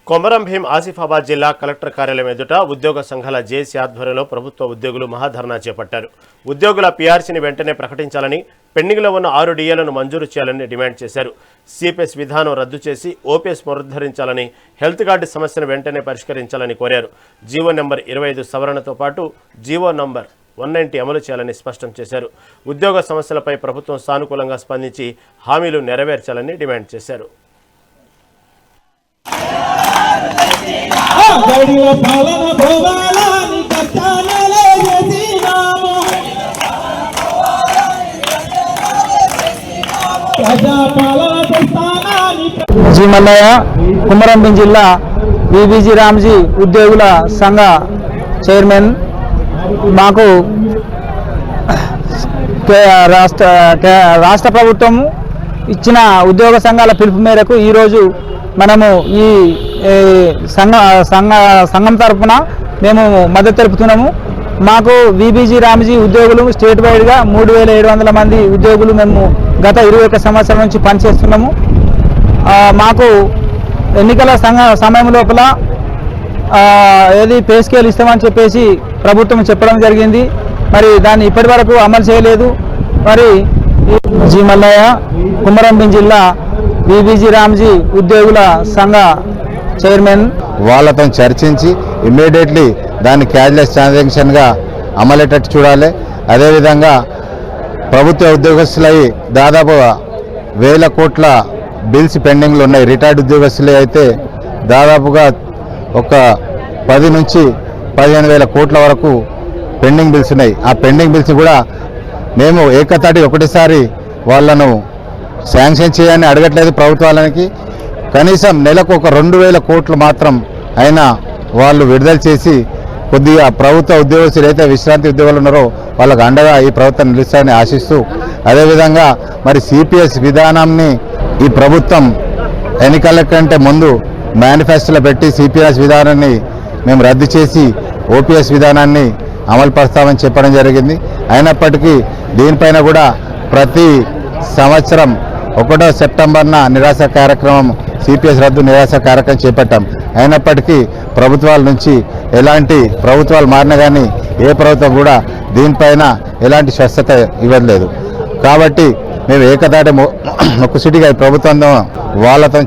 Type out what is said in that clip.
కొమరం భీం ఆసిఫాబాద్ జిల్లా కలెక్టర్ కార్యాలయం ఎదుట ఉద్యోగ సంఘాల జేఏసీ ఆధ్వర్యంలో ప్రభుత్వ ఉద్యోగులు మహాధర్నా చేపట్టారు. ఉద్యోగుల పీఆర్సీని వెంటనే ప్రకటించాలని, పెండింగ్లో ఉన్న 6 డిఏలను మంజూరు చేయాలని డిమాండ్ చేశారు. సిపిఎస్ విధానం రద్దు చేసి ఓపీఎస్ పునరుద్ధరించాలని, హెల్త్ కార్డు సమస్యను వెంటనే పరిష్కరించాలని కోరారు. జీవో నంబర్ 25 సవరణతో పాటు జీవో నంబర్ 190 అమలు చేయాలని స్పష్టం చేశారు. ఉద్యోగ సమస్యలపై ప్రభుత్వం సానుకూలంగా స్పందించి హామీలు నెరవేర్చాలని డిమాండ్ చేశారు. జీ మల్లయ్య, కొమరం భీం జిల్లా బీబీజీ రామ్జీ ఉద్యోగుల సంఘ చైర్మన్. మాకు రాష్ట్ర ప్రభుత్వం ఇచ్చిన ఉద్యోగ సంఘాల పిలుపు మేరకు ఈరోజు మనము ఈ సంఘం తరఫున మేము మద్దతు తెలుపుతున్నాము. మాకు బీబీజీ రామ్జీ ఉద్యోగులు స్టేట్ వైడ్గా 3700 మంది ఉద్యోగులు మేము గత 21 సంవత్సరాల నుంచి పనిచేస్తున్నాము. మాకు ఎన్నికల సమయం లోపల ఏది పే స్కేల్ ఇస్తామని చెప్పేసి ప్రభుత్వం చెప్పడం జరిగింది. మరి దాన్ని ఇప్పటి వరకు అమలు చేయలేదు. మరి జీ మల్లయ్య, కొమరం భీం జిల్లా బీబీజీ రామ్జీ ఉద్యోగుల సంఘ చైర్మన్. వాళ్ళతో చర్చించి ఇమ్మీడియట్లీ దాన్ని క్యాష్లెస్ ట్రాన్సాక్షన్గా అమలేటట్టు చూడాలి. అదేవిధంగా ప్రభుత్వ ఉద్యోగస్తులై దాదాపు 1000 కోట్ల బిల్స్ పెండింగ్లు ఉన్నాయి. రిటైర్డ్ ఉద్యోగస్తులు అయితే దాదాపుగా ఒక 10 నుంచి 15,000 కోట్ల వరకు పెండింగ్ బిల్స్ ఉన్నాయి. ఆ పెండింగ్ బిల్స్ కూడా మేము ఏకతాటి ఒకటిసారి వాళ్ళను శాంక్షన్ చేయని అడగట్లేదు ప్రభుత్వాలకి. కనీసం నెలకు ఒక 2,000 కోట్లు మాత్రం అయినా వాళ్ళు విడుదల చేసి కొద్దిగా ప్రభుత్వ ఉద్యోగస్తులు అయితే విశ్రాంతి ఉద్యోగులు ఉన్నారో వాళ్ళకు అండగా ఈ ప్రభుత్వం నిలుస్తారని ఆశిస్తూ, అదేవిధంగా మరి సిపిఎస్ విధానాన్ని ఈ ప్రభుత్వం ఎన్నికల కంటే ముందు మేనిఫెస్టోలో పెట్టి సిపిఎస్ విధానాన్ని మేము రద్దు చేసి ఓపీఎస్ విధానాన్ని అమలుపరుస్తామని చెప్పడం జరిగింది. అయినప్పటికీ దీనిపైన కూడా ప్రతి సంవత్సరం 1వ సెప్టెంబర్న నిరాశ కార్యక్రమం, సిపిఎస్ రద్దు నిరాశ కార్యక్రమం చేపట్టాం. అయినప్పటికీ ప్రభుత్వాల నుంచి ఎలాంటి ప్రభుత్వాలు మారినా కానీ ఏ ప్రభుత్వం కూడా దీనిపైన ఎలాంటి స్వస్థత ఇవ్వలేదు. కాబట్టి మేము ఏకదాటి మొక్కుసిటిగా ఈ ప్రభుత్వం వాళ్ళతో